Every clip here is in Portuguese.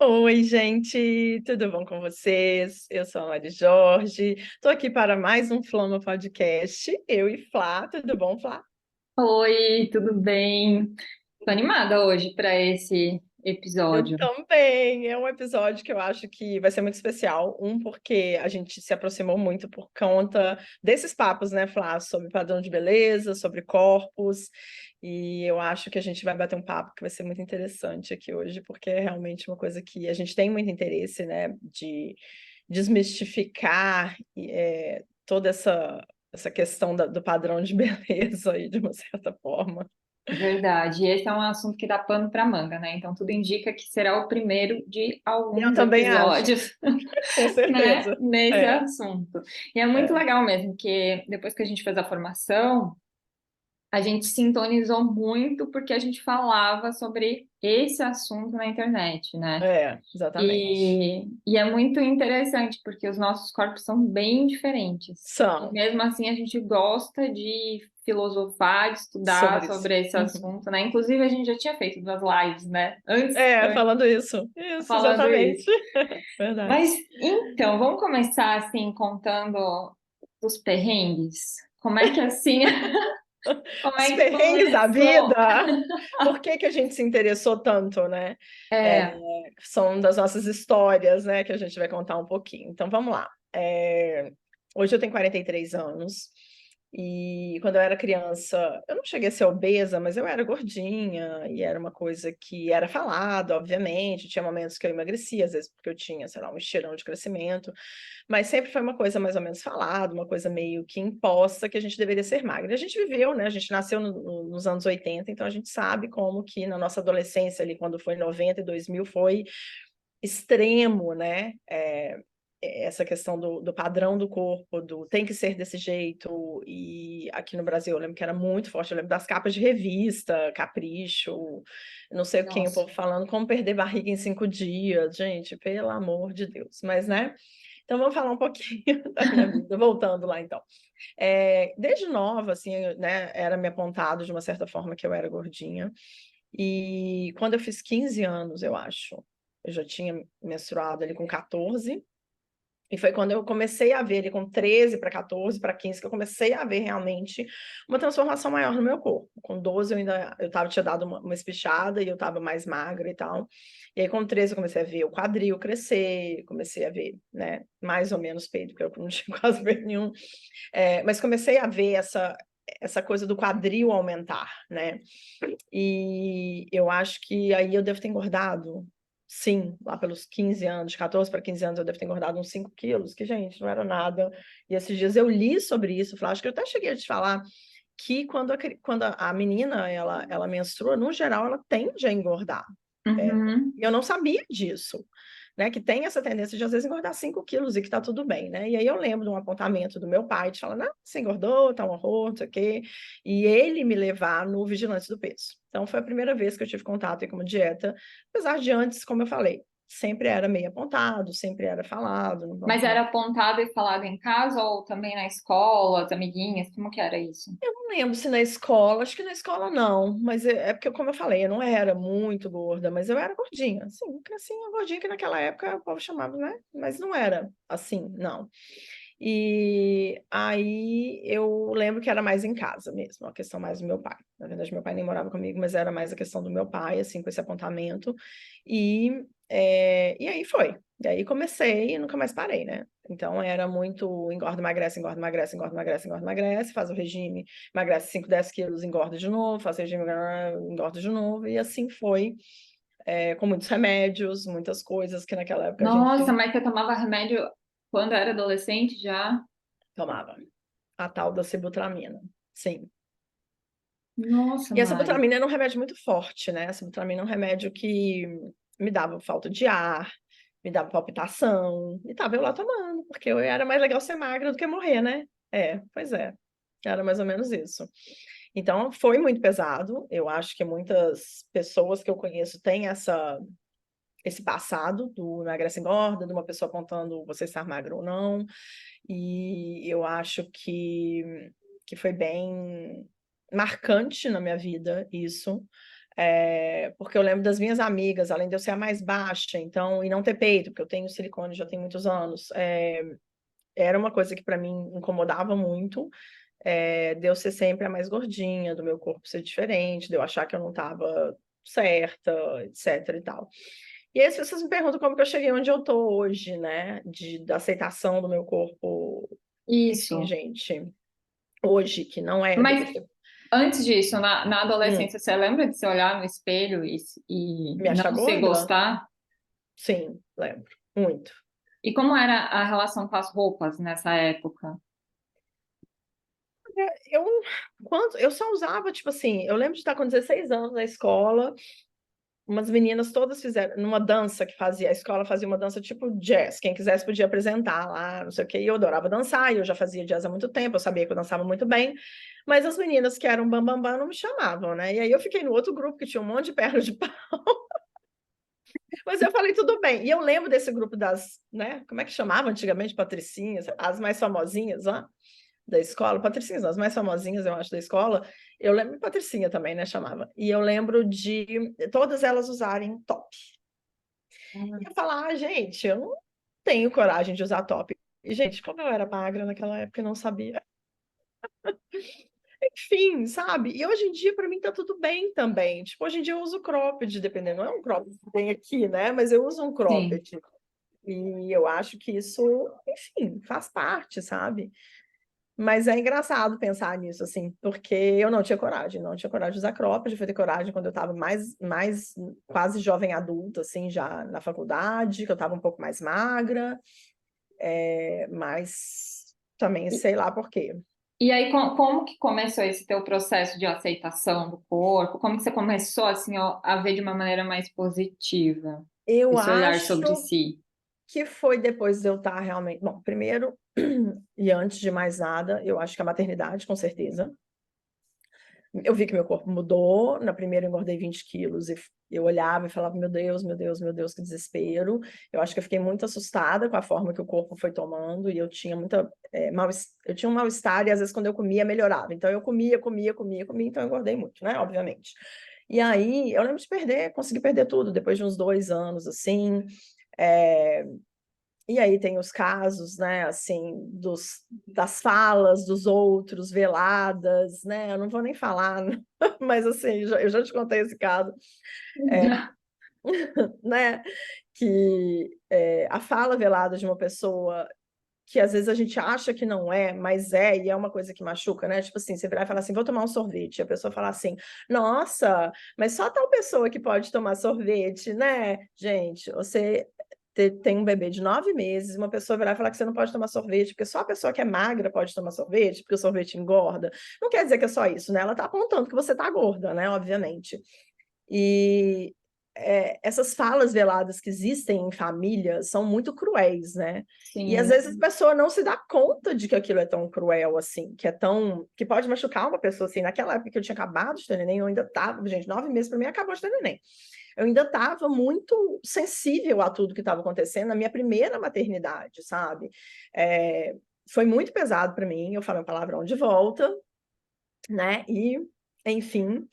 Oi, gente, tudo bom com vocês? Eu sou a Mari Jorge, estou aqui para mais um Flama Podcast. Eu e Flá, tudo bom, Flá? Oi, tudo bem? Tô animada hoje para esse Eu episódio. também. É um episódio que eu acho que vai ser muito especial. Porque a gente se aproximou muito por conta desses papos, né, Flá, sobre padrão de beleza, sobre corpos. E eu acho que a gente vai bater um papo que vai ser muito interessante aqui hoje, porque é realmente uma coisa que a gente tem muito interesse, né, de desmistificar toda essa questão do padrão de beleza aí, de uma certa forma. Verdade. Esse é um assunto que dá pano para manga, né? Então tudo indica que será o primeiro de Eu alguns também acho, episódios, com né, certeza. nesse É, assunto. E é muito é. legal mesmo, porque depois que a gente fez a formação, a gente sintonizou muito porque a gente falava sobre esse assunto na internet, né? É, exatamente. E é muito interessante, porque os nossos corpos são bem diferentes. E São mesmo assim, a gente gosta de filosofar, de estudar sobre isso. sobre esse Uhum. assunto, né? Inclusive, a gente já tinha feito duas lives, né? É, falando isso. Isso, Falando exatamente. isso. Verdade. Mas, então, vamos começar, assim, contando os perrengues? Como é que, assim, como Os é que perrengues da começou? vida. Por que que a gente se interessou tanto, né? É, É, são das nossas histórias, né, que a gente vai contar um pouquinho. Então, vamos lá. Hoje eu tenho 43 anos. E quando eu era criança, eu não cheguei a ser obesa, mas eu era gordinha, e era uma coisa que era falada, obviamente. Tinha momentos que eu emagrecia, às vezes porque eu tinha, sei lá, um estirão de crescimento, mas sempre foi uma coisa mais ou menos falada, uma coisa meio que imposta que a gente deveria ser magra. E a gente viveu, né? A gente nasceu nos anos 80, então a gente sabe como que na nossa adolescência, ali, quando foi 90 e 2000, foi extremo, né? Essa questão do padrão do corpo, do tem que ser desse jeito, e aqui no Brasil eu lembro que era muito forte, eu lembro das capas de revista, Capricho, não sei quem, o nossa. povo falando como perder barriga em 5 dias, gente, pelo amor de Deus, mas né, então vamos falar um pouquinho da minha vida, voltando lá então. Desde nova, assim, né, era me apontado de uma certa forma que eu era gordinha, e quando eu fiz 15 anos, eu acho, eu já tinha menstruado ali com 14, e foi quando eu comecei a ver, ali com 13 para 14, para 15, que eu comecei a ver realmente uma transformação maior no meu corpo. Com 12 tinha dado uma espichada e eu estava mais magra e tal. E aí com 13 eu comecei a ver o quadril crescer, comecei a ver, né, mais ou menos peito, porque eu não tinha quase peito nenhum. Mas comecei a ver essa coisa do quadril aumentar, né? E eu acho que aí eu devo ter engordado, sim, lá pelos 15 anos, de 14 para 15 anos, eu devo ter engordado uns 5 quilos, que, gente, não era nada. E esses dias eu li sobre isso, acho que eu até cheguei a te falar que quando a menina ela menstrua, no geral, ela tende a engordar. Uhum. E eu não sabia disso, né? Que tem essa tendência de às vezes engordar 5 quilos e que tá tudo bem, né? E aí eu lembro de um apontamento do meu pai, de falar, não, você engordou, tá um horror, não sei o quê. E ele me levar no Vigilante do Peso. Então foi a primeira vez que eu tive contato aí com uma dieta, apesar de antes, como eu falei, sempre era meio apontado, sempre era falado. Mas era apontado e falado em casa ou também na escola, as amiguinhas? Como que era isso? Eu não lembro se na escola, acho que na escola não, mas é porque, como eu falei, eu não era muito gorda, mas eu era gordinha, assim, uma gordinha que naquela época o povo chamava, né? Mas não era assim, não. E aí eu lembro que era mais em casa mesmo, a questão mais do meu pai. Na verdade, meu pai nem morava comigo, mas era mais a questão do meu pai, assim, com esse apontamento. E aí foi. E aí comecei e nunca mais parei, né? Então era muito engorda, emagrece, engorda, emagrece, engorda, emagrece, engorda, emagrece, faz o regime, emagrece 5, 10 quilos, engorda de novo, faz o regime, engorda de novo, e assim foi, com muitos remédios, muitas coisas que naquela época a Nossa, gente mas você tomava remédio quando era adolescente já? tomava, a tal da sibutramina. Sim. Nossa, E a Mari. sibutramina era um remédio muito forte, né? A sibutramina é um remédio que me dava falta de ar, me dava palpitação, e tava eu lá tomando, porque eu era mais legal ser magra do que morrer, né? Pois é. Era mais ou menos isso. Então, foi muito pesado. Eu acho que muitas pessoas que eu conheço têm esse passado do emagrece e engorda, de uma pessoa apontando você estar magro ou não. E eu acho que foi bem marcante na minha vida isso. Porque eu lembro das minhas amigas, além de eu ser a mais baixa, então, e não ter peito, porque eu tenho silicone já tem muitos anos, era uma coisa que para mim incomodava muito, de eu ser sempre a mais gordinha, do meu corpo ser diferente, de eu achar que eu não estava certa, etc e tal. E aí as pessoas me perguntam como que eu cheguei onde eu tô hoje, né? Da aceitação do meu corpo. Enfim, Isso. gente, hoje, que não é Mas depois que eu antes disso, na hum, adolescência, você lembra de se olhar no espelho e me achar não se gorda? gostar? Sim, lembro. Muito. E como era a relação com as roupas nessa época? Eu, eu só usava, tipo assim, eu lembro de estar com 16 anos na escola, umas meninas todas fizeram, numa dança que fazia, a escola fazia uma dança tipo jazz, quem quisesse podia apresentar lá, não sei o quê, e eu adorava dançar, e eu já fazia jazz há muito tempo, eu sabia que eu dançava muito bem, mas as meninas que eram bambambam bam, bam, não me chamavam, né? E aí eu fiquei no outro grupo que tinha um monte de perna de pau, mas eu falei, tudo bem. E eu lembro desse grupo das, né, como é que chamava antigamente? Patricinhas, as mais famosinhas, ó, da escola, Patricinhas, não, as mais famosinhas, eu acho, da escola, eu lembro, Patricinha também, né, chamava, e eu lembro de todas elas usarem top. E eu falar, gente, eu não tenho coragem de usar top. E, gente, como eu era magra naquela época, eu não sabia. Enfim, sabe? E hoje em dia, para mim, tá tudo bem também. Tipo, hoje em dia eu uso cropped, dependendo. Não é um cropped que tem aqui, né? Mas eu uso um Sim. cropped. E eu acho que isso, enfim, faz parte, sabe? Mas é engraçado pensar nisso, assim, porque eu não tinha coragem, não tinha coragem de usar cropped, eu fui ter coragem quando eu estava mais quase jovem adulta, assim, já na faculdade, que eu estava um pouco mais magra, mas também E, sei lá por quê. e aí, como que começou esse teu processo de aceitação do corpo? Como que você começou, assim, ó, a ver de uma maneira mais positiva Eu esse olhar sobre acho si? que foi depois de eu estar realmente. Bom, primeiro, e antes de mais nada, eu acho que a maternidade, com certeza. Eu vi que meu corpo mudou. Na primeira, eu engordei 20 quilos e eu olhava e falava: Meu Deus, meu Deus, meu Deus, que desespero. Eu acho que eu fiquei muito assustada com a forma que o corpo foi tomando e eu tinha eu tinha um mal-estar e às vezes quando eu comia, melhorava. Então eu comia, comia, comia, comia, então eu engordei muito, né? Obviamente. E aí eu lembro de perder, consegui perder tudo depois de uns 2 anos, assim. É, E aí tem os casos, né, assim, das falas dos outros veladas, né? Eu não vou nem falar, mas assim, eu já te contei esse caso, né? Que a fala velada de uma pessoa que às vezes a gente acha que não é, mas é, e é uma coisa que machuca, né? Tipo assim, você virar e falar assim, vou tomar um sorvete, e a pessoa falar assim, nossa, mas só tal pessoa que pode tomar sorvete, né? Gente, você tem um bebê de 9 meses, uma pessoa virar e falar que você não pode tomar sorvete, porque só a pessoa que é magra pode tomar sorvete, porque o sorvete engorda. Não quer dizer que é só isso, né? Ela tá apontando que você tá gorda, né? Obviamente. E essas falas veladas que existem em família são muito cruéis, né? E às Sim. vezes a pessoa não se dá conta de que aquilo é tão cruel assim, que pode machucar uma pessoa assim. Naquela época que eu tinha acabado de ter neném, eu ainda estava, gente, 9 meses para mim acabou de ter neném. Eu ainda estava muito sensível a tudo que estava acontecendo na minha primeira maternidade, sabe? É, foi muito pesado para mim, eu falei um palavrão de volta, né? E, enfim,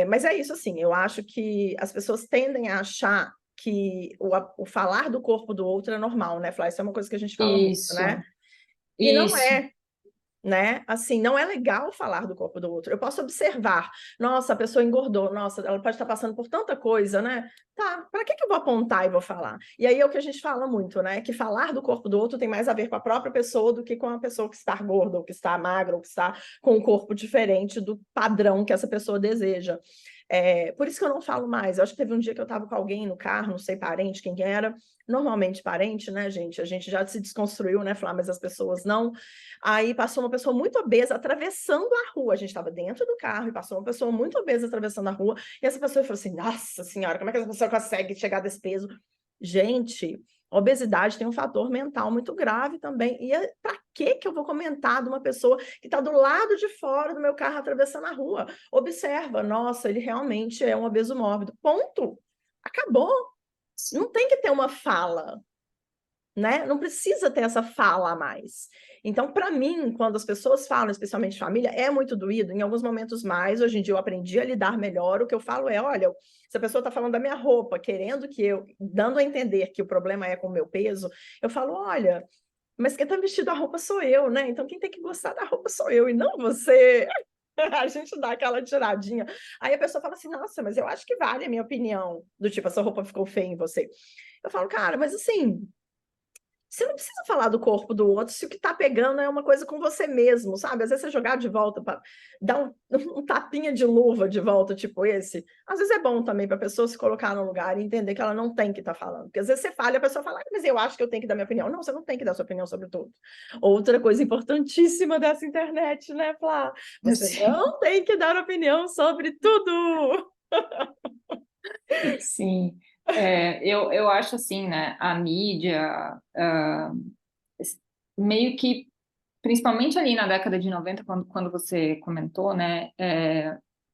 mas é isso, assim, eu acho que as pessoas tendem a achar que o falar do corpo do outro é normal, né, Flávia? Isso é uma coisa que a gente fala muito, né? Isso, E não isso. é, né? Assim, não é legal falar do corpo do outro. Eu posso observar, nossa, a pessoa engordou, nossa, ela pode estar passando por tanta coisa, né? Tá, para que eu vou apontar e vou falar? E aí é o que a gente fala muito, né? Que falar do corpo do outro tem mais a ver com a própria pessoa do que com a pessoa que está gorda, ou que está magra, ou que está com um corpo diferente do padrão que essa pessoa deseja. Por isso que eu não falo mais. Eu acho que teve um dia que eu estava com alguém no carro, não sei parente, quem era, normalmente parente, né, gente? A gente já se desconstruiu, né, Flá, mas as pessoas não. Aí passou uma pessoa muito obesa atravessando a rua. A gente estava dentro do carro e passou uma pessoa muito obesa atravessando a rua. E essa pessoa falou assim: Nossa Senhora, como é que essa pessoa consegue chegar desse peso? Gente, obesidade tem um fator mental muito grave também. E para que eu vou comentar de uma pessoa que está do lado de fora do meu carro atravessando a rua? Observa, nossa, ele realmente é um obeso mórbido. Ponto. Acabou. Não tem que ter uma fala. né? Não precisa ter essa fala a mais. Então, para mim, quando as pessoas falam, especialmente família, é muito doído, em alguns momentos mais. Hoje em dia eu aprendi a lidar melhor. O que eu falo é, olha, se a pessoa está falando da minha roupa, querendo que eu, dando a entender que o problema é com o meu peso, eu falo, olha, mas quem está vestindo a roupa sou eu, né? Então quem tem que gostar da roupa sou eu e não você. A gente dá aquela tiradinha. Aí a pessoa fala assim, nossa, mas eu acho que vale a minha opinião. Do tipo, essa roupa ficou feia em você. Eu falo, cara, mas assim, você não precisa falar do corpo do outro se o que tá pegando é uma coisa com você mesmo, sabe? Às vezes você jogar de volta, para dar um tapinha de luva de volta, tipo esse, às vezes é bom também para a pessoa se colocar no lugar e entender que ela não tem que estar falando. Porque às vezes você fala e a pessoa fala, mas eu acho que eu tenho que dar minha opinião. Não, você não tem que dar sua opinião sobre tudo. Outra coisa importantíssima dessa internet, né, Flá? Você Sim. não tem que dar opinião sobre tudo. Sim. Eu acho assim, né? A mídia, meio que, principalmente ali na década de 90, quando você comentou, né?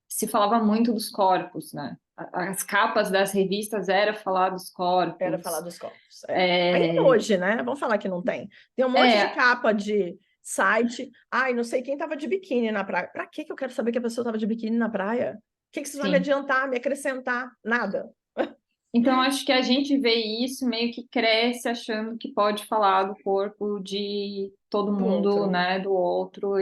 Se falava muito dos corpos, né? As capas das revistas era falar dos Era falar corpos. dos corpos. Ainda hoje, né? Vamos falar que não tem. Tem um monte de É, capa de site. Ai, não sei quem estava de biquíni na praia. Para que eu quero saber que a pessoa estava de biquíni na praia? O que isso vai me sim. adiantar, me acrescentar? Nada. Então, acho que a gente vê isso meio que cresce achando que pode falar do corpo de todo Do mundo, outro. né, do outro,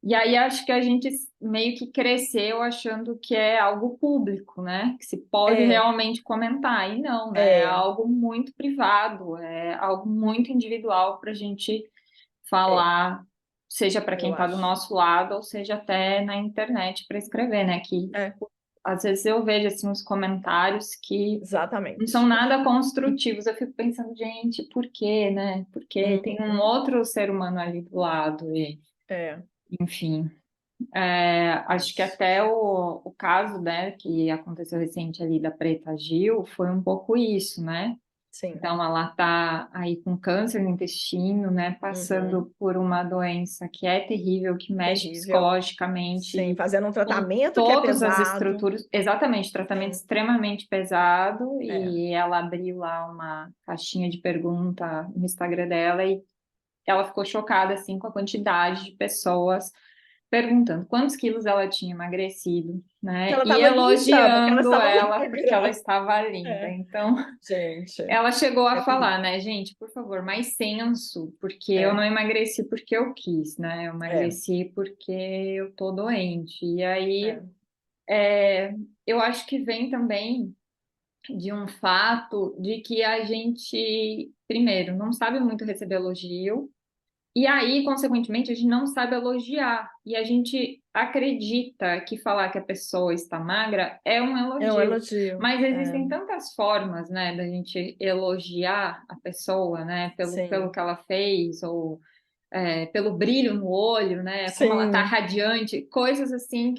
e aí acho que a gente meio que cresceu achando que é algo público, né, que se pode É, realmente comentar, e não, né, é é, algo muito privado, é algo muito individual para a gente é, falar, seja para quem eu está do acho. nosso lado, ou seja até na internet para escrever, né, que É, às vezes eu vejo assim uns comentários que não são exatamente. nada construtivos. Eu fico pensando, gente, por quê, né? Porque tem um Uhum, outro ser humano ali do lado, e, é, enfim. Acho que até o caso, né, que aconteceu recente ali da Preta Gil foi um pouco isso, né? sim. Então, ela está aí com câncer no intestino, né, Uhum, passando por uma doença que é terrível, que mexe terrível. psicologicamente, Sim, fazendo um com tratamento que é todas as pesado. estruturas, exatamente, tratamento Sim, extremamente pesado, é. e ela abriu lá uma caixinha de pergunta no Instagram dela e ela ficou chocada, assim, com a quantidade de pessoas perguntando quantos quilos ela tinha emagrecido, Que né, ela e estava linda, porque ela elogiando estava ela porque ela magra. estava linda. É, Então, gente, ela chegou é a terrível. falar, né, gente, por favor, mais senso, porque eu É, não emagreci porque eu quis, né? Eu é, emagreci porque eu tô doente. E aí, é. eu acho que vem também de um fato de que a gente, primeiro, não sabe muito receber elogio, e aí, consequentemente, a gente não sabe elogiar. E a gente acredita que falar que a pessoa está magra é um É um elogio. elogio. Mas É, existem tantas formas, né, da gente elogiar a pessoa, né, pelo sim, que ela fez, ou pelo brilho no olho, né, como ela está sim, radiante, coisas assim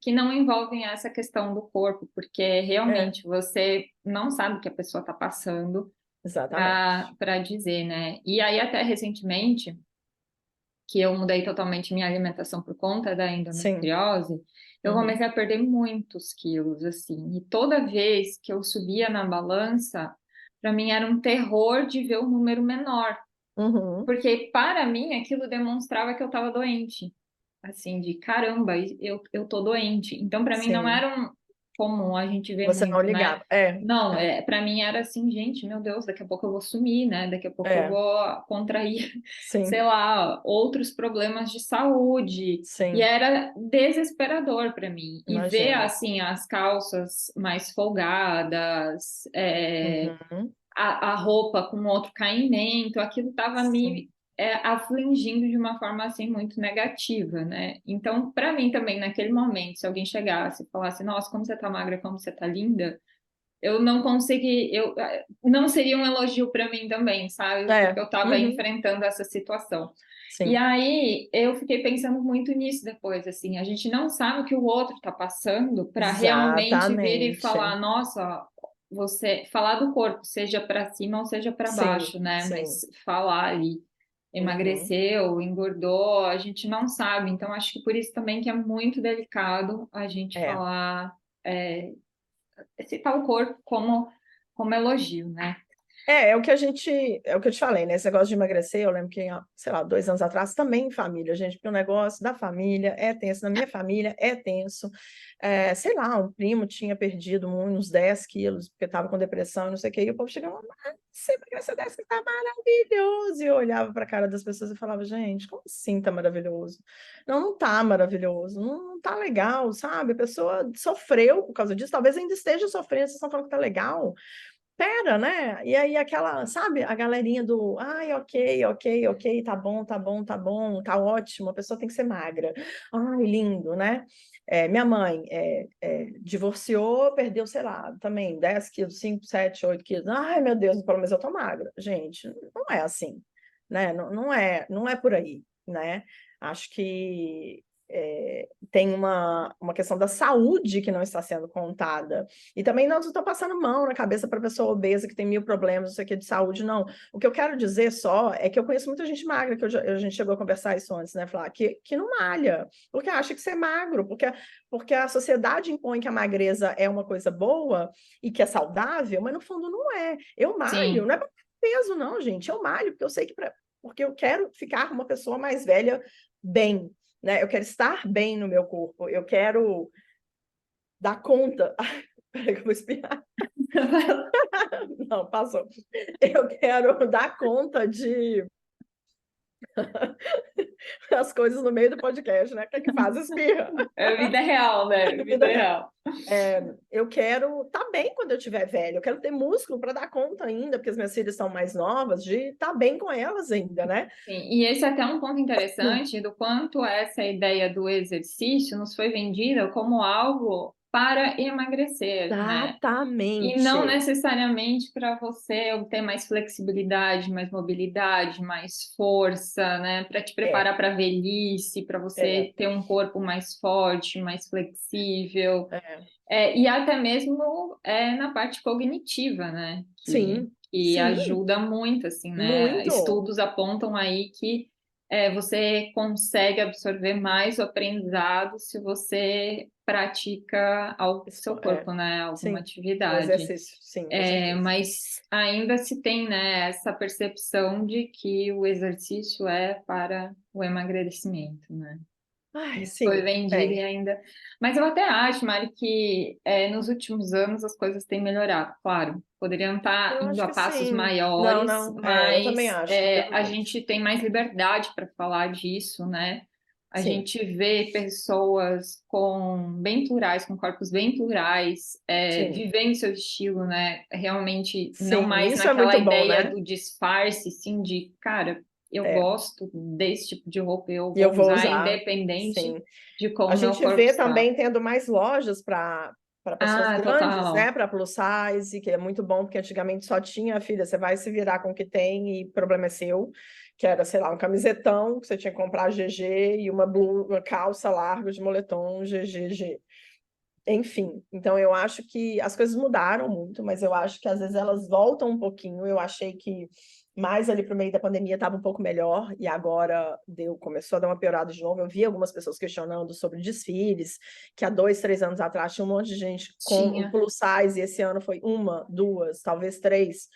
que não envolvem essa questão do corpo, porque é, realmente você não sabe o que a pessoa está passando exatamente. para dizer, né? E aí, até recentemente, que eu mudei totalmente minha alimentação por conta da Sim, endometriose, eu uhum, comecei a perder muitos quilos, assim. E toda vez que eu subia na balança, para mim era um terror de ver o número menor, uhum, porque para mim aquilo demonstrava que eu estava doente. Assim, de caramba, eu tô doente. Então, para mim não sim. era comum a gente ver Você não muito, né? ligava. É, Não, é, para mim era assim, gente, meu Deus, daqui a pouco eu vou sumir, né? Daqui a pouco eu é, vou contrair, sei sim, lá, outros problemas de saúde. E sim, era desesperador para mim. E ver imagino. assim as calças mais folgadas, Uhum, a roupa com outro caimento, aquilo estava sim, me afligindo de uma forma assim muito negativa, né? Então, para mim também, naquele momento, se alguém chegasse e falasse, nossa, como você tá magra, como você tá linda, eu não consegui, não seria um elogio para mim também, sabe? Porque é, eu estava uhum, enfrentando essa situação. E sim, aí eu fiquei pensando muito nisso depois, assim, a gente não sabe o que o outro está passando para realmente vir e exatamente. falar, nossa, você falar do corpo, seja para cima ou seja para Sim, baixo, né? sim, Mas falar ali, uhum, emagreceu, engordou, a gente não sabe. Então acho que por isso também que é muito delicado a gente é, falar, citar o corpo como elogio, né? É o que é o que eu te falei, né? Esse negócio de emagrecer, eu lembro que, sei lá, 2 anos atrás, também em família, gente, porque o negócio da família é tenso, na minha família é tenso. Sei lá, um primo tinha perdido uns 10 quilos, porque estava com depressão, não sei o quê, e o povo chegava, você emagreceu 10 quilos, tá maravilhoso! E eu olhava para a cara das pessoas e falava, gente, como assim tá maravilhoso? Não, não tá maravilhoso, não tá legal, sabe? A pessoa sofreu por causa disso, talvez ainda esteja sofrendo, vocês estão falando que tá legal. Pera, né? E aí aquela, sabe, a galerinha do, ai, ok, ok, ok, tá bom, tá bom, tá bom, tá ótimo, a pessoa tem que ser magra. Ai, lindo, né? Minha mãe divorciou, perdeu, sei lá, também 10 quilos, 5, 7, 8 quilos. Ai, meu Deus, pelo menos eu tô magra. Gente, não é assim, né? Não é por aí, né? Acho que tem uma questão da saúde que não está sendo contada. E também não estou passando mão na cabeça para pessoa obesa que tem 1000 problemas, isso aqui de saúde, não. O que eu quero dizer só é que eu conheço muita gente magra, que a gente chegou a conversar isso antes, né, Flá, que não malha, porque acha que ser magro, porque a sociedade impõe que a magreza é uma coisa boa e que é saudável, mas no fundo não é. Eu malho, Sim. não é para peso, não, gente. Eu malho, porque eu sei que porque eu quero ficar uma pessoa mais velha bem, né? Eu quero estar bem no meu corpo, eu quero dar conta. Peraí que eu vou espirrar. Não, passou. Eu quero dar conta de as coisas no meio do podcast, né? O que é que faz? Espirra. É vida real, né? Vida Vida real. real. Eu quero estar bem quando eu estiver velho. Eu quero ter músculo para dar conta ainda, porque as minhas filhas são mais novas, de estar bem com elas ainda, né? Sim, e esse é até um ponto interessante do quanto essa ideia do exercício nos foi vendida como algo para emagrecer, né? E não Exatamente. necessariamente para você obter mais flexibilidade, mais mobilidade, mais força, né? Para te É, preparar para a velhice, para é, você ter um corpo mais forte, mais flexível. é. E até mesmo na parte cognitiva, né? Sim, Que sim, ajuda muito, assim, né? muito. Estudos apontam aí que você consegue absorver mais o aprendizado se você pratica algo com seu corpo, né? Alguma Sim, o atividade. exercício, sim, com certeza. Mas ainda se tem, né, essa percepção de que o exercício é para o emagrecimento, né? Ai, Isso foi sim, vendido e tem. ainda. Mas eu até acho, Mari, que nos últimos anos as coisas têm melhorado. Claro, poderiam estar Eu indo acho a que passos sim. Não, maiores, não, eu também mas acho, melhorou a muito. gente tem mais liberdade para falar disso, né? A Sim, gente vê pessoas bem plurais, com corpos bem plurais, sim, vivendo seu estilo, né? Realmente não sim, mais isso é naquela muito bom, ideia né? do disfarce, sim, de cara, eu É, gosto desse tipo de roupa, eu e eu vou vou usar usar, independente sim. de A como meu gente corpo vê está. também tendo mais lojas para pessoas Ah, grandes, né? total. Para plus size, que é muito bom, porque antigamente só tinha, filha, você vai se virar com o que tem e o problema é seu, que era, sei lá, um camisetão que você tinha que comprar GG e uma calça larga de moletom GGG. Enfim, então eu acho que as coisas mudaram muito, mas eu acho que às vezes elas voltam um pouquinho. Eu achei que mais ali para o meio da pandemia estava um pouco melhor, e agora começou a dar uma piorada de novo. Eu vi algumas pessoas questionando sobre desfiles, que há 2, 3 anos atrás tinha um monte de gente com Tinha. plus size, e esse ano foi uma, duas, talvez três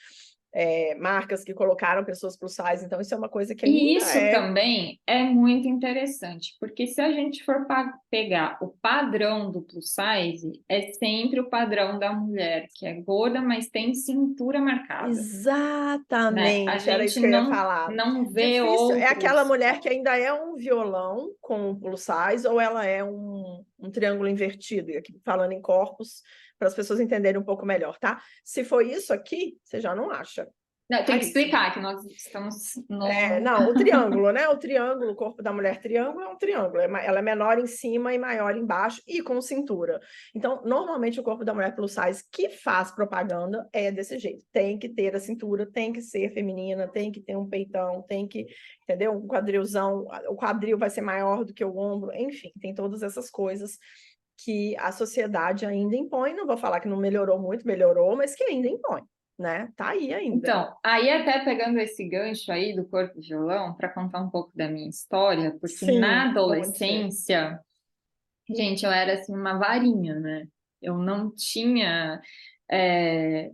marcas que colocaram pessoas plus size. Então, isso é uma coisa que E ainda isso também é muito interessante, porque se a gente for pegar o padrão do plus size, é sempre o padrão da mulher, que é gorda, mas tem cintura marcada, né? A Exatamente, era isso gente que eu ia falar. não vê Difícil, é aquela outros. mulher que ainda é um violão com um plus size ou ela é um triângulo invertido, e aqui falando em corpos, para as pessoas entenderem um pouco melhor, tá? Se for isso aqui, você já não acha. Não, tem que Raríssimo. explicar que nós estamos no. Não, o triângulo, né? O triângulo, o corpo da mulher triângulo é um triângulo. Ela é menor em cima e maior embaixo e com cintura. Então, normalmente o corpo da mulher plus size que faz propaganda é desse jeito. Tem que ter a cintura, tem que ser feminina, tem que ter um peitão, tem que, entendeu? Um quadrilzão, o quadril vai ser maior do que o ombro, enfim, tem todas essas coisas que a sociedade ainda impõe. Não vou falar que não melhorou muito, melhorou, mas que ainda impõe, né? Tá aí ainda. Então, aí até pegando esse gancho aí do corpo de violão, para contar um pouco da minha história, porque na Sim, conte. adolescência, gente, eu era assim uma varinha, né? Eu não tinha. é,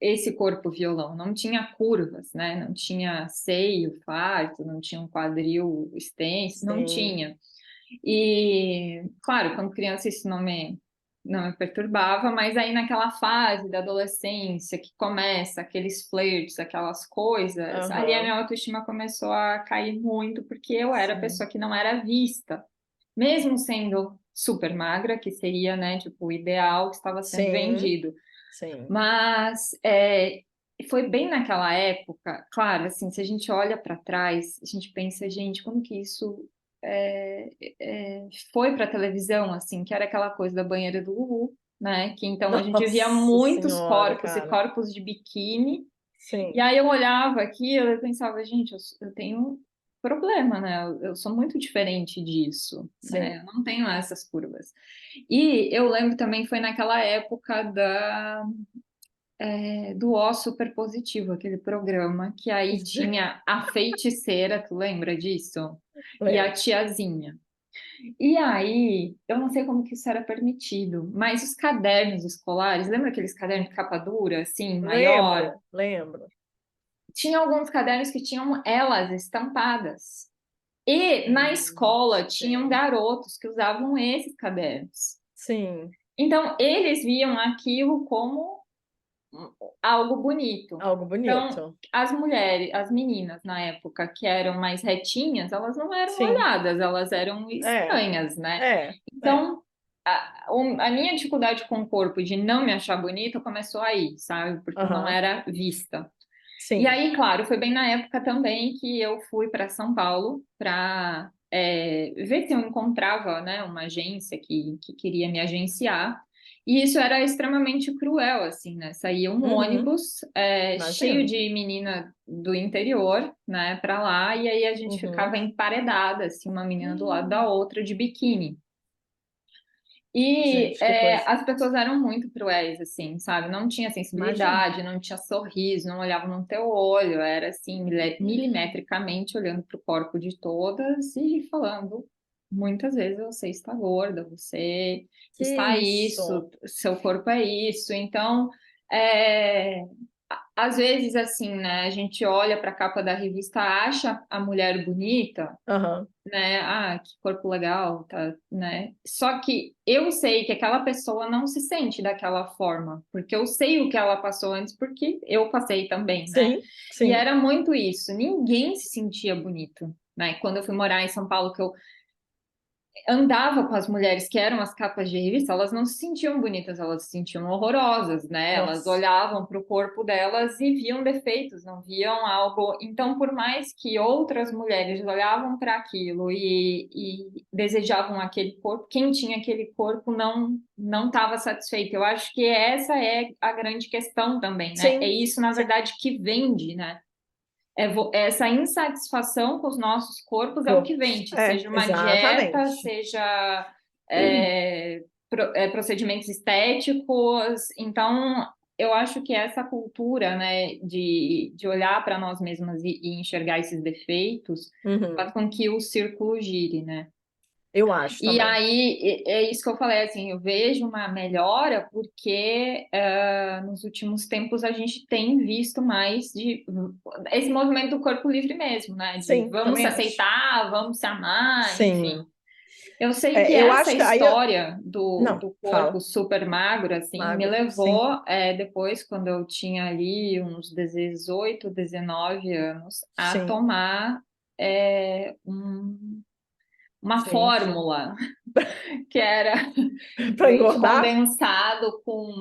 esse corpo violão, não tinha curvas, né? Não tinha seio farto, não tinha um quadril extenso, não Sim. tinha. E, claro, quando criança isso não me perturbava, mas aí naquela fase da adolescência que começa aqueles flirts, aquelas coisas, ali a minha autoestima começou a cair muito, porque eu era a Sim. pessoa que não era vista, mesmo sendo super magra, que seria, né, tipo, o ideal que estava sendo Sim. vendido. Sim. Mas foi bem naquela época, claro, assim, se a gente olha para trás, a gente pensa, gente, como que isso é, foi para televisão, assim, que era aquela coisa da banheira do Gugu, né? Que então a gente via Nossa muitos senhora, corpos e cara. corpos de biquíni, e Sim. aí eu olhava aquilo e pensava, gente, eu tenho um problema, né? Eu sou muito diferente disso, né? Sim. Eu não tenho essas curvas. E eu lembro também foi naquela época do O Super Positivo, aquele programa, que aí tinha a feiticeira, tu lembra disso? E a Lembro. tiazinha. E aí, eu não sei como que isso era permitido, mas os cadernos escolares, lembra aqueles cadernos de capa dura, assim, maior? Lembro. Lembro. Tinha alguns cadernos que tinham elas estampadas. E na escola tinham Sim. garotos que usavam esses cadernos. Sim. Então, eles viam aquilo como algo bonito. Algo Então, bonito. as mulheres, as meninas na época que eram mais retinhas, elas não eram Sim. olhadas, elas eram É. estranhas, né? É. É. Então, a minha dificuldade com o corpo de não me achar bonita começou aí, sabe? Porque eu não Aham. era vista. E Sim. aí, claro, foi bem na época também que eu fui para São Paulo para ver se eu encontrava, né, uma agência que queria me agenciar. E isso era extremamente cruel, assim, né? Saía um Uhum. ônibus cheio Imagino. de menina do interior, né, para lá, e aí a gente Uhum. ficava emparedada, assim, uma menina do lado da Hum. outra de biquíni. E Gente, que coisa. as pessoas eram muito cruéis, assim, sabe? Não tinha Imagino. sensibilidade, não tinha sorriso, não olhavam no teu olho, era assim, milimetricamente olhando para o corpo de todas e falando. Muitas vezes você está gorda, você Que está isso? isso, seu corpo é isso. Então, é, às vezes, assim, né, a gente olha para a capa da revista, acha a mulher bonita, Aham. né? Ah, que corpo legal, tá, né? Só que eu sei que aquela pessoa não se sente daquela forma, porque eu sei o que ela passou antes, porque eu passei também, né? Sim. E Sim. era muito isso, ninguém se sentia bonito, né? Quando eu fui morar em São Paulo, que eu andava com as mulheres que eram as capas de revista, elas não se sentiam bonitas, elas se sentiam horrorosas, né? Elas Nossa. olhavam para o corpo delas e viam defeitos, não viam algo. Então, por mais que outras mulheres olhavam para aquilo e desejavam aquele corpo, quem tinha aquele corpo não estava satisfeito. Eu acho que essa é a grande questão também, né? É Sim. isso, na Sim. verdade, que vende, né? Essa insatisfação com os nossos corpos é o que Corpos. vende, É, seja uma dieta, exatamente. seja procedimentos estéticos. Então, eu acho que essa cultura, né, de olhar para nós mesmas e enxergar esses defeitos faz Uhum. com que o círculo gire, né? Eu acho E também. aí, é isso que eu falei, assim, eu vejo uma melhora porque nos últimos tempos a gente tem visto mais de esse movimento do corpo livre mesmo, né? De Sim, vamos também se acho. aceitar, vamos se amar, enfim. Sim. Eu sei que É, eu essa acho que aí. história Não, do corpo fala. super magro, assim, me Magro. Sim. levou, depois, quando eu tinha ali uns 18, 19 anos, a Sim. tomar uma Gente. fórmula que era Para leite engordar? condensado com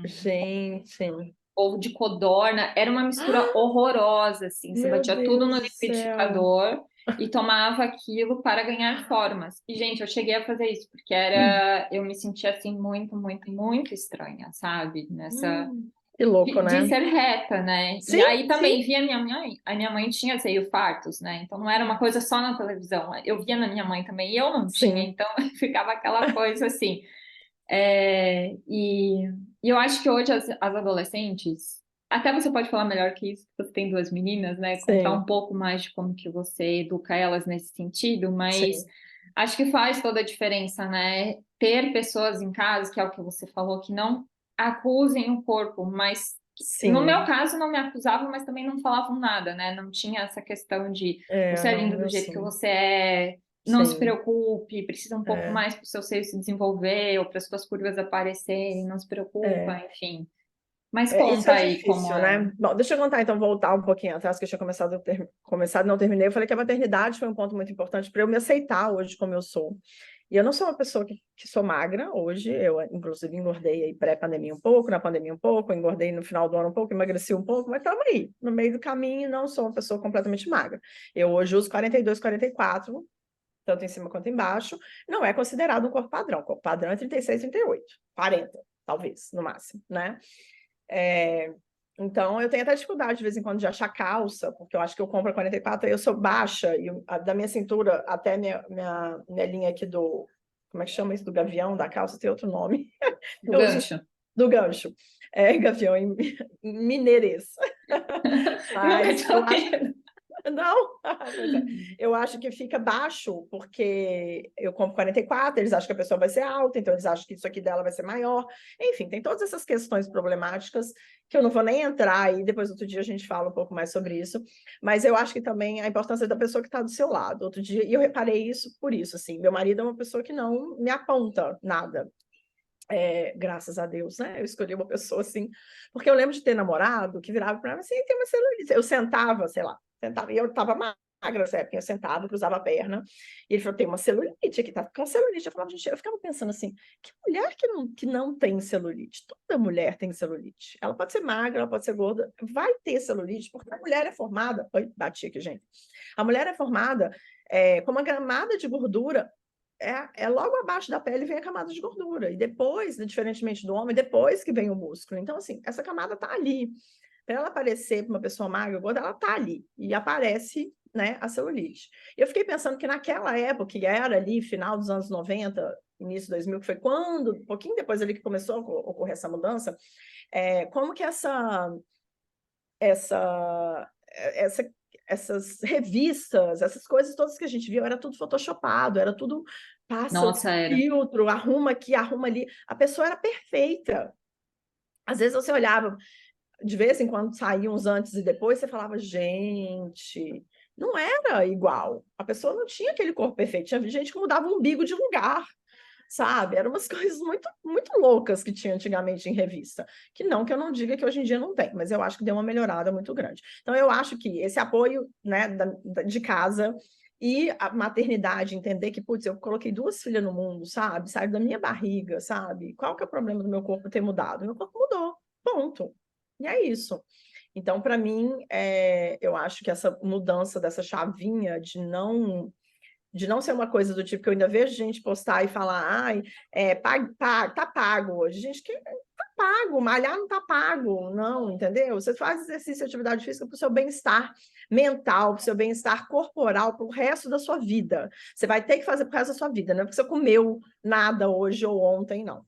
Gente. ovo de codorna. Era uma mistura horrorosa, assim. Você Meu batia tudo Deus no do céu. liquidificador e tomava aquilo para ganhar formas. E, gente, eu cheguei a fazer isso, porque eu me sentia, assim, muito, muito, muito estranha, sabe? Que louco, De né? ser reta, né? E Sim, aí sim. também via minha mãe, a minha mãe tinha seio fartos, né? Então não era uma coisa só na televisão, eu via na minha mãe também, e eu não tinha, Sim. então ficava aquela coisa assim. E eu acho que hoje as adolescentes, até você pode falar melhor que isso, porque você tem duas meninas, né? Contar Sim. um pouco mais de como que você educa elas nesse sentido, mas Sim. acho que faz toda a diferença, né? Ter pessoas em casa, que é o que você falou, que não acusem o corpo, mas No meu Sim, caso, não me acusavam, mas também não falavam nada, né? Não tinha essa questão de você é não, lindo do eu jeito que sim, você é, não se sim, preocupe, precisa um pouco é, mais para o seu seio se desenvolver ou para as suas curvas aparecerem, não se preocupa, é. enfim. Mas Isso conta é aí como difícil, é. né? Bom, deixa eu contar, então, voltar um pouquinho atrás, que eu tinha começado, não terminei. Eu falei que a maternidade foi um ponto muito importante para eu me aceitar hoje como eu sou. E eu não sou uma pessoa que sou magra hoje, eu, inclusive, engordei aí pré-pandemia um pouco, na pandemia um pouco, engordei no final do ano um pouco, emagreci um pouco, mas estamos aí, no meio do caminho, não sou uma pessoa completamente magra. Eu hoje uso 42, 44, tanto em cima quanto embaixo, não é considerado um corpo padrão. O corpo padrão é 36, 38, 40, talvez, no máximo, né? É, então, eu tenho até dificuldade, de vez em quando, de achar calça, porque eu acho que eu compro a 44, eu sou baixa, e da minha cintura até minha linha aqui do... Como é que chama isso? Do gavião, da calça, tem outro nome. Do Eu uso gancho? do gancho. É, gavião em mineirês. Nunca Mas tinha eu acho ouvido. não, pois é. Eu acho que fica baixo, porque eu compro 44, eles acham que a pessoa vai ser alta, então eles acham que isso aqui dela vai ser maior. Enfim, tem todas essas questões problemáticas que eu não vou nem entrar aí, depois outro dia a gente fala um pouco mais sobre isso, mas eu acho que também a importância da pessoa que está do seu lado. Outro dia, e eu reparei isso por isso, assim, meu marido é uma pessoa que não me aponta nada. Graças a Deus, né? Eu escolhi uma pessoa assim, porque eu lembro de ter namorado que virava para mim assim, tem uma celulite. Eu sentava, sei lá, sentava, e eu estava magra nessa época, eu sentava, cruzava a perna, e ele falou, tem uma celulite aqui, tá com celulite. Eu falava, gente, eu ficava pensando assim, que mulher que não tem celulite? Toda mulher tem celulite. Ela pode ser magra, ela pode ser gorda, vai ter celulite, porque a mulher é formada, oi, bati aqui, gente. A mulher é formada com uma camada de gordura logo abaixo da pele vem a camada de gordura. E depois, diferentemente do homem, depois que vem o músculo. Então, assim, essa camada está ali. Para ela aparecer para uma pessoa magra ou gorda, ela está ali. E aparece, né, a celulite. E eu fiquei pensando que naquela época, que era ali, final dos anos 90, início de 2000, que foi quando, um pouquinho depois ali que começou a ocorrer essa mudança, como que essa, essa, essas revistas, essas coisas todas que a gente viu, era tudo photoshopado, era tudo passa Nossa, era. filtro, arruma aqui, arruma ali. A pessoa era perfeita. Às vezes você olhava, de vez em quando saíam uns antes e depois, você falava, gente, não era igual. A pessoa não tinha aquele corpo perfeito. Tinha gente que mudava o umbigo de lugar, sabe? Eram umas coisas muito, muito loucas que tinha antigamente em revista. Que eu não diga que hoje em dia não tem, mas eu acho que deu uma melhorada muito grande. Então, eu acho que esse apoio, né, de casa e a maternidade, entender que, putz, eu coloquei 2 filhas no mundo, sabe? Saiu da minha barriga, sabe? Qual que é o problema do meu corpo ter mudado? Meu corpo mudou, ponto. E é isso. Então, para mim, eu acho que essa mudança dessa chavinha de não ser uma coisa do tipo que eu ainda vejo gente postar e falar, ai, tá pago hoje. Gente, que tá pago, malhar não tá pago, não, entendeu? Você faz exercício e atividade física para o seu bem-estar mental, para o seu bem-estar corporal, para o resto da sua vida. Você vai ter que fazer para o resto da sua vida, não é porque você comeu nada hoje ou ontem, não.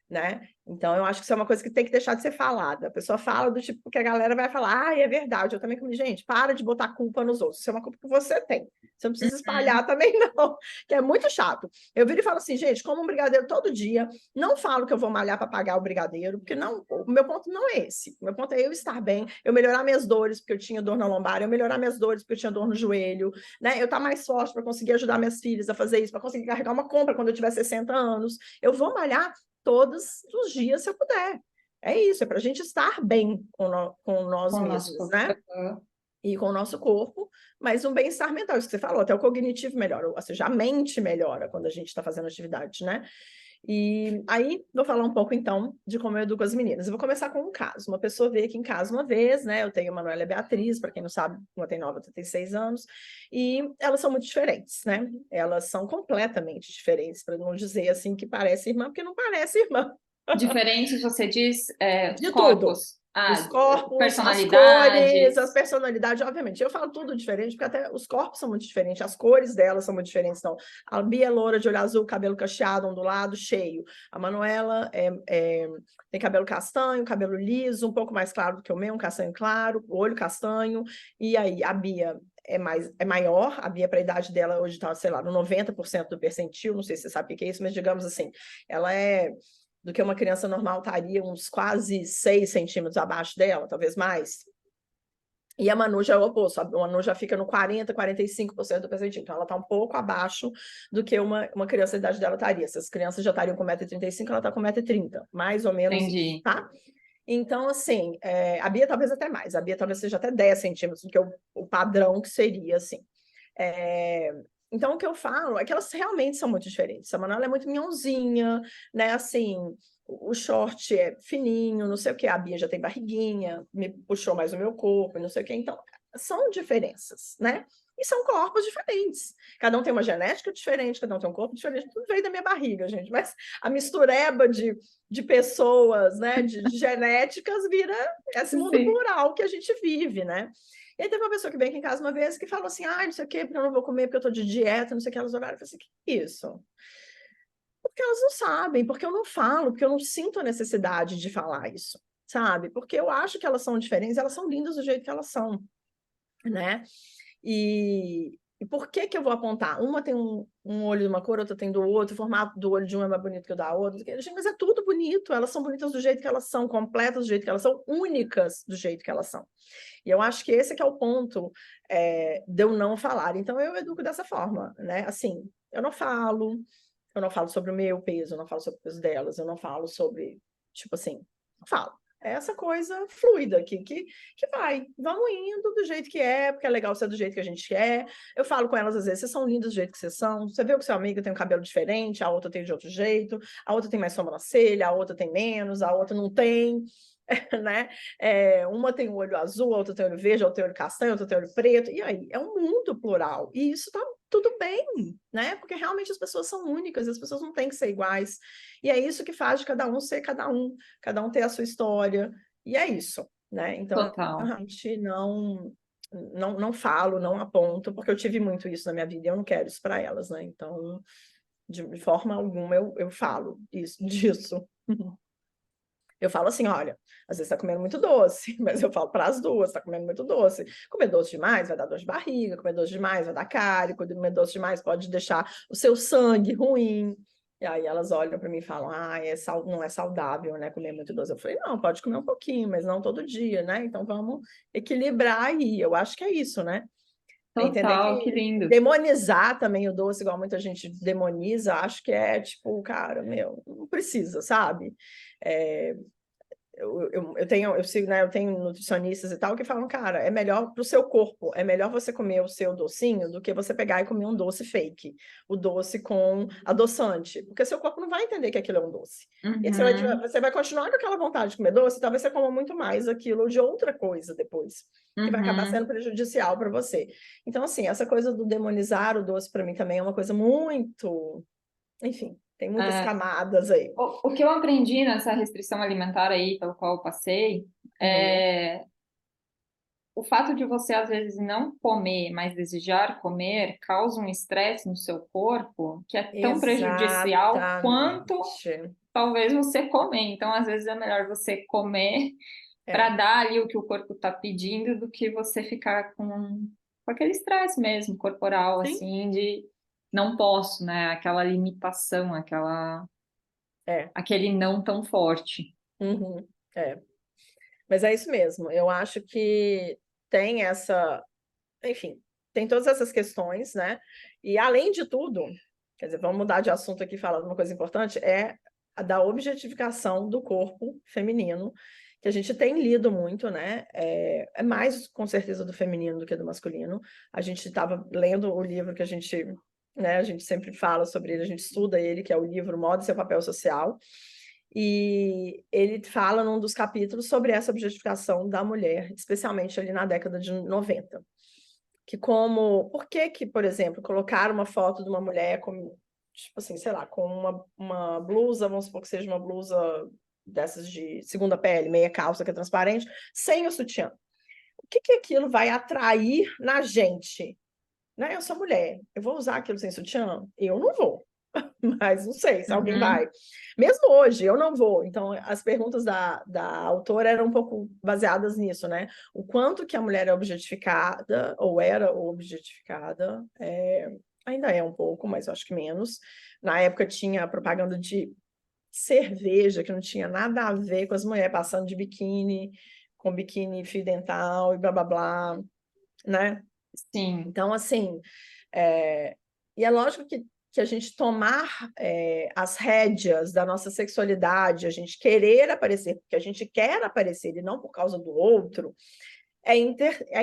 Né? Então, eu acho que isso é uma coisa que tem que deixar de ser falada. A pessoa fala do tipo que a galera vai falar, é verdade, eu também comi. Gente, para de botar culpa nos outros. Isso é uma culpa que você tem. Você não precisa espalhar Uhum. também, não, que é muito chato. Eu viro e falo assim, gente, como um brigadeiro todo dia, não falo que eu vou malhar para pagar o brigadeiro, porque não, o meu ponto não é esse. O meu ponto é eu estar bem, eu melhorar minhas dores, porque eu tinha dor na lombar, eu melhorar minhas dores, porque eu tinha dor no joelho, né? Eu estar mais forte para conseguir ajudar minhas filhas a fazer isso, para conseguir carregar uma compra quando eu tiver 60 anos. Eu vou malhar todos os dias, se eu puder. É isso, é para a gente estar bem com nós Com o nosso mesmos, corpo. né? E com o nosso corpo, mas um bem-estar mental, isso que você falou, até o cognitivo melhora, ou seja, a mente melhora quando a gente está fazendo atividade, né? E aí, vou falar um pouco, então, de como eu educo as meninas. Eu vou começar com um caso. Uma pessoa veio aqui em casa uma vez, né? Eu tenho a Manuela e a Beatriz, para quem não sabe, uma tem 9, outra tem 6 anos, e elas são muito diferentes, né? Elas são completamente diferentes, para não dizer assim que parece irmã, porque não parece irmã. Diferentes, você diz, os De tudo. corpos. Os corpos, as cores, as Personalidades. personalidades, obviamente. Eu falo tudo diferente, porque até os corpos são muito diferentes, as cores delas são muito diferentes. Então, a Bia é loura, de olho azul, cabelo cacheado, ondulado, cheio. A Manuela tem cabelo castanho, cabelo liso, um pouco mais claro do que o meu, um castanho claro, olho castanho. E aí, a Bia é maior, a Bia, para a idade dela, hoje está, sei lá, no 90% do percentil, não sei se você sabe o que é isso, mas digamos assim, ela é do que uma criança normal estaria uns quase 6 centímetros abaixo dela, talvez mais. E a Manu já é o oposto, a Manu já fica no 40, 45% do percentil. Então, ela está um pouco abaixo do que uma criança da idade dela estaria. Se as crianças já estariam com 1,35 m, ela está com 1,30 m, mais ou menos, Entendi. tá? Então, assim, a Bia talvez até mais, a Bia talvez seja até 10 centímetros, do que o padrão que seria, assim. Então, o que eu falo é que elas realmente são muito diferentes. A Manuela é muito minhãozinha, né? Assim, o short é fininho, não sei o que. A Bia já tem barriguinha, me puxou mais o meu corpo, não sei o que. Então, são diferenças, né? E são corpos diferentes. Cada um tem uma genética diferente, cada um tem um corpo diferente. Tudo veio da minha barriga, gente. Mas a mistureba de pessoas, né? De genéticas vira esse mundo plural que a gente vive, né? E aí teve uma pessoa que veio aqui em casa uma vez que falou assim, não sei o quê, porque eu não vou comer, porque eu tô de dieta, não sei o que. Elas olharam e falaram assim, que isso? Porque elas não sabem, porque eu não falo, porque eu não sinto a necessidade de falar isso, sabe? Porque eu acho que elas são diferentes, elas são lindas do jeito que elas são, né? E por que eu vou apontar? Uma tem um olho de uma cor, outra tem do outro, o formato do olho de uma é mais bonito que o da outra. Gente, mas é tudo bonito, elas são bonitas do jeito que elas são, completas do jeito que elas são, únicas do jeito que elas são. E eu acho que esse é que é o ponto de eu não falar. Então, eu educo dessa forma, né? Assim, eu não falo sobre o meu peso, eu não falo sobre o peso delas, eu não falo sobre, tipo assim, não falo. É essa coisa fluida aqui, que vai, vamos indo do jeito que é, porque é legal ser do jeito que a gente quer. Eu falo com elas às vezes, vocês são lindas do jeito que vocês são. Você vê que seu amigo tem um cabelo diferente, a outra tem de outro jeito, a outra tem mais sobrancelha, a outra tem menos, a outra não tem. Né? Uma tem o olho azul, a outra tem o olho verde, a outra tem o olho castanho, a outra tem o olho preto, e aí é um mundo plural, e isso tá tudo bem, né? Porque realmente as pessoas são únicas, as pessoas não têm que ser iguais, e é isso que faz de cada um ser cada um ter a sua história, e é isso, né? Então, Total. realmente não falo, não aponto, porque eu tive muito isso na minha vida e eu não quero isso para elas, né? Então, de forma alguma eu falo disso. Eu falo assim, olha, às vezes está comendo muito doce, mas eu falo para as duas, está comendo muito doce. Comer doce demais vai dar dor de barriga, comer doce demais vai dar cárie, comer doce demais pode deixar o seu sangue ruim. E aí elas olham para mim e falam, não é saudável, né, comer muito doce. Eu falei, não, pode comer um pouquinho, mas não todo dia, né? Então vamos equilibrar aí. Eu acho que é isso, né? Entender Total, que que lindo. demonizar também o doce, igual muita gente demoniza, acho que é tipo, cara, meu, não precisa, sabe? Eu sigo, né, eu tenho nutricionistas e tal que falam, cara, é melhor para o seu corpo, é melhor você comer o seu docinho do que você pegar e comer um doce fake, o doce com adoçante, porque seu corpo não vai entender que aquilo é um doce. E você vai continuar com aquela vontade de comer doce, talvez você coma muito mais aquilo de outra coisa depois, que vai acabar sendo prejudicial para você. Então, assim, essa coisa do demonizar o doce para mim também é uma coisa muito, enfim, tem muitas camadas aí. O que eu aprendi nessa restrição alimentar aí, pelo qual eu passei, é o fato de você, às vezes, não comer, mas desejar comer, causa um estresse no seu corpo que é tão prejudicial quanto talvez você comer. Então, às vezes, é melhor você comer para dar ali o que o corpo está pedindo do que você ficar com aquele estresse mesmo, corporal, Sim. assim, de não posso, né? Aquela limitação, aquele não tão forte. Mas é isso mesmo. Eu acho que tem enfim, tem todas essas questões, né? E além de tudo, quer dizer, vamos mudar de assunto aqui, falando uma coisa importante, é a da objetificação do corpo feminino, que a gente tem lido muito, né? É mais, com certeza, do feminino do que do masculino. A gente estava lendo o livro que a gente, né, a gente sempre fala sobre ele, a gente estuda ele, que é o livro Moda e Seu Papel Social, e ele fala num dos capítulos sobre essa objetificação da mulher, especialmente ali na década de 90. Por que, por exemplo, colocar uma foto de uma mulher com, tipo assim, sei lá, com uma blusa, vamos supor que seja uma blusa dessas de segunda pele, meia calça que é transparente, sem o sutiã. O que aquilo vai atrair na gente? Né? Eu sou mulher, eu vou usar aquilo sem sutiã? Eu não vou. Mas não sei se alguém vai. Mesmo hoje, eu não vou. Então, as perguntas da autora eram um pouco baseadas nisso, né? O quanto que a mulher é objetificada, ou era objetificada, ainda é um pouco, mas eu acho que menos. Na época tinha propaganda de cerveja, que não tinha nada a ver com as mulheres passando de biquíni, com biquíni fio dental e blá, blá, blá, né? Sim, Então, assim, e é lógico que a gente tomar as rédeas da nossa sexualidade, a gente querer aparecer porque a gente quer aparecer e não por causa do outro, é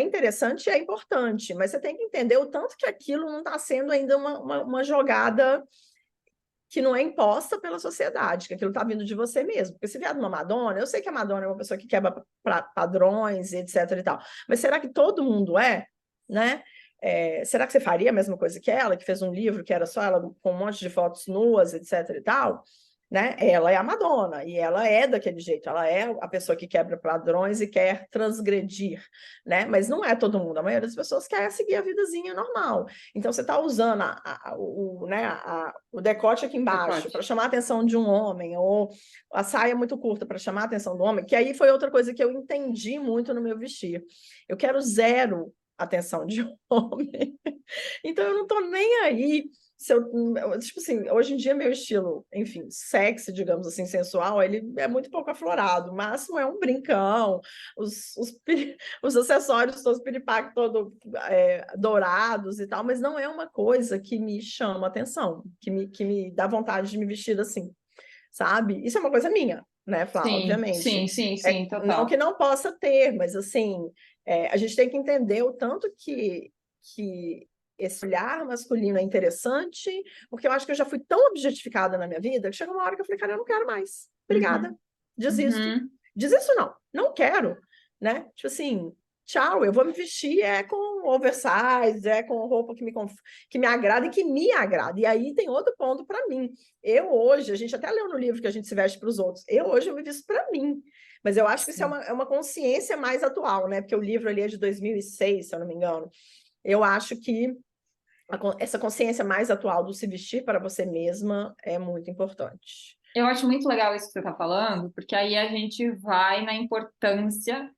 interessante e é importante, mas você tem que entender o tanto que aquilo não está sendo ainda uma jogada que não é imposta pela sociedade, que aquilo está vindo de você mesmo. Porque se vier de uma Madonna, eu sei que a Madonna é uma pessoa que quebra padrões, etc. e tal, mas será que todo mundo é? Né? Será que você faria a mesma coisa que ela, que fez um livro que era só ela com um monte de fotos nuas, etc. e tal? Né? Ela é a Madonna, e ela é daquele jeito, ela é a pessoa que quebra padrões e quer transgredir, né? Mas não é todo mundo, a maioria das pessoas quer seguir a vidazinha normal. Então, você está usando o decote aqui embaixo para chamar a atenção de um homem, ou a saia muito curta para chamar a atenção do homem, que aí foi outra coisa que eu entendi muito no meu vestir. Eu quero zero atenção de homem. Então, eu não estou nem aí se eu, tipo assim, hoje em dia meu estilo, enfim, sexy, digamos assim, sensual, ele é muito pouco aflorado, o máximo é um brincão, os acessórios todos piripaque, todo dourados e tal, mas não é uma coisa que me chama atenção, que me dá vontade de me vestir assim, sabe? Isso é uma coisa minha, né, Flá, sim, obviamente. sim, Não que total. não possa ter, mas assim, a gente tem que entender o tanto que esse olhar masculino é interessante, porque eu acho que eu já fui tão objetificada na minha vida que chegou uma hora que eu falei, cara, eu não quero mais. Obrigada. Uhum, Desisto. uhum. Desisto não. Não quero, né? Tipo assim, tchau, eu vou me vestir com oversize, com roupa que me agrada e que me agrada. E aí tem outro ponto para mim. Eu hoje, a gente até leu no livro que a gente se veste para os outros. Eu hoje eu me visto para mim. Mas eu acho que isso é uma consciência mais atual, né? Porque o livro ali é de 2006, se eu não me engano. Eu acho que essa consciência mais atual do se vestir para você mesma é muito importante. Eu acho muito legal isso que você está falando, porque aí a gente vai na importância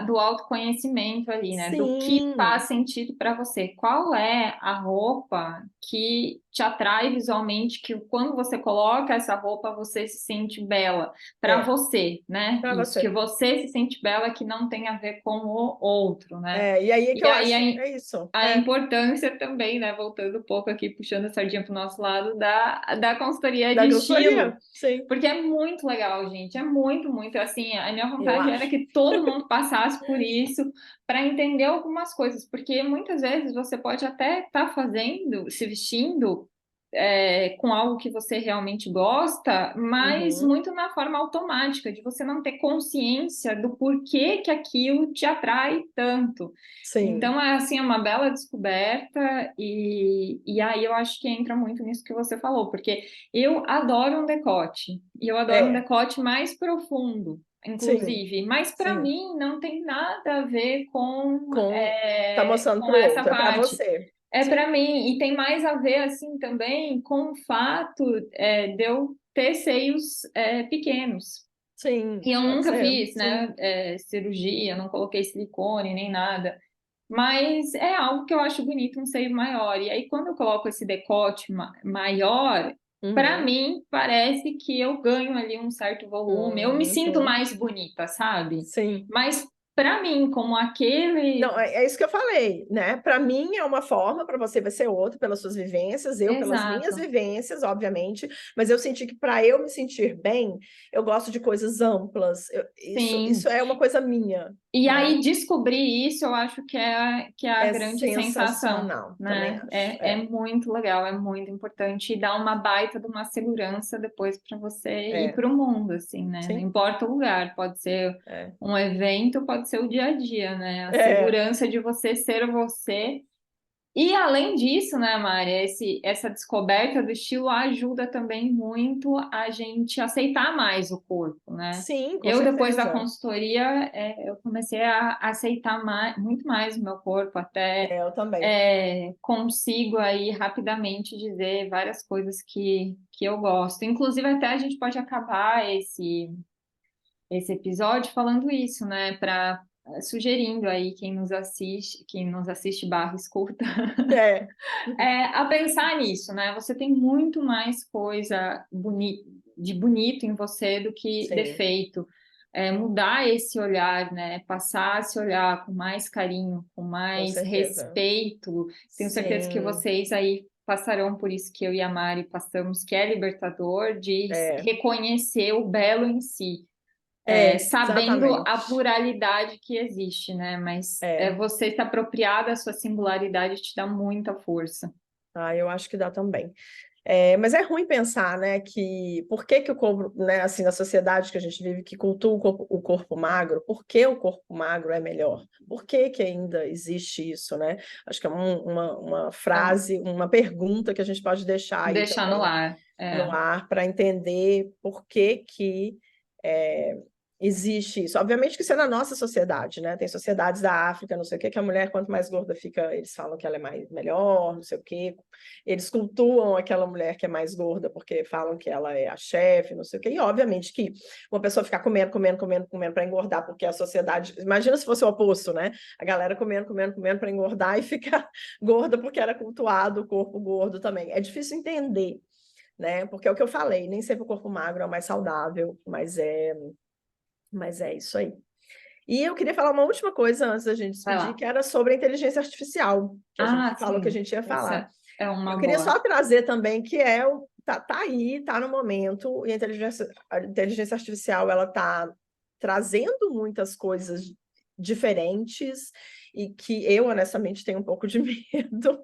do autoconhecimento ali, né? Do que faz Sim, sentido para você. Qual é a roupa que te atrai visualmente, que quando você coloca essa roupa, você se sente bela para você, né? para Isso, que você. você se sente bela que não tem a ver com o outro, né? E aí é que E eu aí acho, é isso. a importância também, né? Voltando um pouco aqui, puxando a sardinha para o nosso lado, da consultoria Da de estilo. consultoria, sim, Porque é muito legal, gente. É muito, muito. Assim, a minha eu vontade era acho. que todo mundo passasse por isso para entender algumas coisas. Porque muitas vezes você pode até estar fazendo, se vestindo com algo que você realmente gosta, mas Uhum, muito na forma automática, de você não ter consciência do porquê que aquilo te atrai tanto. sim, Então, é assim, é uma bela descoberta, e aí eu acho que entra muito nisso que você falou, porque eu adoro um decote, e eu adoro um é, decote mais profundo, sim, inclusive, mas para sim. mim não tem nada a ver com, Tá mostrando com para o essa outro, é para parte. você. É Sim, para mim, e tem mais a ver, assim, também com o fato de eu ter seios pequenos. sim, E eu pode nunca ser, fiz, sim. né, cirurgia, não coloquei silicone nem nada. Mas é algo que eu acho bonito, um seio maior. E aí, quando eu coloco esse decote maior, para Uhum, mim, parece que eu ganho ali um certo volume. Eu me sinto uhum, mais bonita, sabe? sim. Mas para mim, como aquele. Não, é isso que eu falei, né? Para mim é uma forma, para você vai ser outra, pelas suas vivências, eu pelas minhas Exato. vivências, obviamente, mas eu senti que para eu me sentir bem, eu gosto de coisas amplas. Isso Sim. é uma coisa minha, E né? aí, descobrir isso, eu acho que é a É grande sensação, sensacional, também né? acho. É muito legal, é muito importante e dá uma baita de uma segurança depois para você ir É, para o mundo, assim, né? Não sim, importa o lugar, pode ser é. um evento, pode ser o dia a dia, né? A É, segurança de você ser você e além disso, né, Mari, essa descoberta do estilo ajuda também muito a gente aceitar mais o corpo, né? sim, com Eu, depois da certeza. consultoria, eu comecei a aceitar muito mais o meu corpo, até Eu também. consigo aí rapidamente dizer várias coisas que eu gosto. Inclusive, até a gente pode acabar esse episódio falando isso, né? Sugerindo aí quem nos assiste barra escuta É, a pensar nisso, né? Você tem muito mais coisa bonita, de bonito em você do que Sim, defeito. Mudar esse olhar, né? Passar a se olhar com mais carinho, com com mais certeza. respeito. Tenho certeza que Sim, vocês aí passarão por isso que eu e a Mari passamos, que é libertador, de é, reconhecer o belo em si, sabendo a exatamente. pluralidade que existe, né? Mas É. você se apropriar da sua singularidade te dá muita força. Ah, eu acho que dá também. Mas é ruim pensar, né, que por que que o corpo, né, assim, na sociedade que a gente vive, que cultua o corpo magro, por que o corpo magro é melhor? Por que que ainda existe isso, né? Acho que é uma Então, frase, uma pergunta que a gente pode deixar aí deixar no também ar. no ar para entender por que que é, existe isso. Obviamente que isso é na nossa sociedade, né? Tem sociedades da África, não sei o que, que a mulher, quanto mais gorda fica, eles falam que ela é melhor, não sei o quê. Eles cultuam aquela mulher que é mais gorda porque falam que ela é a chefe, não sei o quê. E obviamente que uma pessoa ficar comendo, comendo, comendo, comendo para engordar, porque a sociedade. Imagina se fosse o oposto, né? A galera comendo, comendo, comendo para engordar e ficar gorda porque era cultuado o corpo gordo também. É difícil entender, né? Porque é o que eu falei, nem sempre o corpo magro é o mais saudável, mas é isso aí. E eu queria falar uma última coisa antes da gente Vai despedir, lá. que era sobre a inteligência artificial, que a gente Ah, falou que a sim. gente ia falar. Essa é uma Eu queria boa. só trazer também que tá aí, tá no momento, e a inteligência artificial ela tá trazendo muitas coisas diferentes e que eu honestamente tenho um pouco de medo,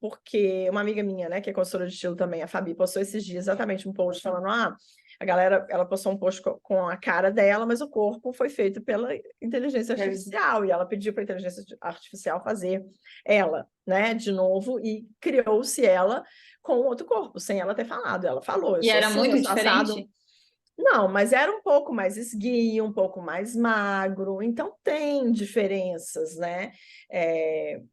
porque uma amiga minha, né, que é consultora de estilo também, a Fabi, postou esses dias exatamente um post falando, a galera, ela postou um post com a cara dela, mas o corpo foi feito pela inteligência artificial, e ela pediu para a inteligência artificial fazer ela, né, de novo, e criou-se ela com outro corpo, sem ela ter falado. Ela falou, eu E sou era assim, eu muito sou assado. diferente? Não, mas era um pouco mais esguio, um pouco mais magro, então tem diferenças, né?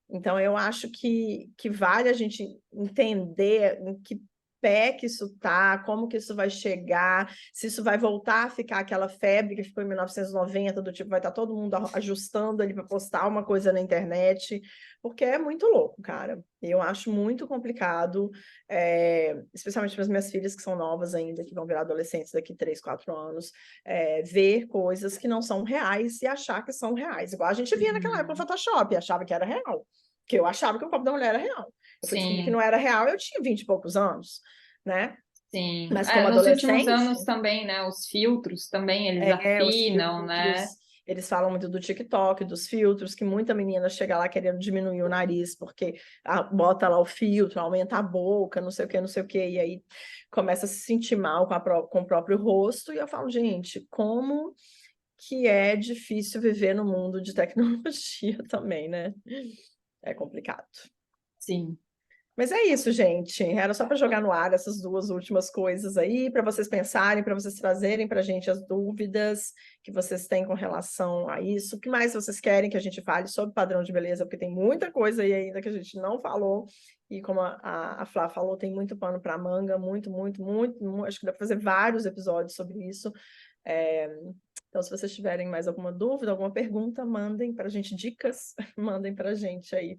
Então eu acho que vale a gente entender em que pé que isso tá, como que isso vai chegar, se isso vai voltar a ficar aquela febre que ficou em 1990, do tipo, vai estar todo mundo ajustando ali para postar uma coisa na internet, porque é muito louco, cara. Eu acho muito complicado, especialmente para as minhas filhas que são novas ainda, que vão virar adolescentes daqui 3, 4 anos, ver coisas que não são reais e achar que são reais. Igual a gente via naquela época no Uhum. Photoshop, achava que era real. Que eu achava que o corpo da mulher era real. Eu fui descobrir que Sim, não era real, eu tinha 20 e poucos anos, né? sim. Mas como Nos últimos adolescente, anos também, né? Os filtros também, eles os afinam, né? filtros, eles falam muito do TikTok, dos filtros, que muita menina chega lá querendo diminuir o nariz, porque bota lá o filtro, aumenta a boca, não sei o que, e aí começa a se sentir mal com o próprio rosto, e eu falo, gente, como que é difícil viver no mundo de tecnologia também, né? É complicado. Sim. Mas é isso, gente. Era só para jogar no ar essas duas últimas coisas aí, para vocês pensarem, para vocês trazerem para a gente as dúvidas que vocês têm com relação a isso. O que mais vocês querem que a gente fale sobre padrão de beleza? Porque tem muita coisa aí ainda que a gente não falou. E como a Flá falou, tem muito pano para manga, muito, muito, muito, muito. Acho que dá para fazer vários episódios sobre isso. É, Então, se vocês tiverem mais alguma dúvida, alguma pergunta, mandem para a gente dicas, mandem para a gente aí.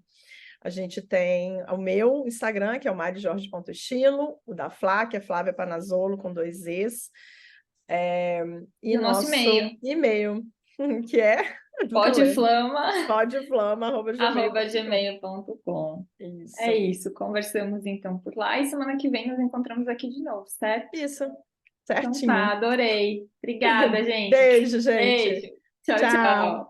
A gente tem o meu Instagram, que é o marijorge.estilo, o da Flá, que é Flávia Panazzolo, com 2 Es, E e o nosso e-mail, nosso e-mail, que é, nunca lembro, podeflama@gmail.com. podeflama@gmail.com. É Isso, isso, conversamos então por lá e semana que vem nos encontramos aqui de novo, certo? isso, Então tá, certinho. adorei. Obrigada, gente. Beijo, gente. Beijo. Tchau, tchau. Tchau.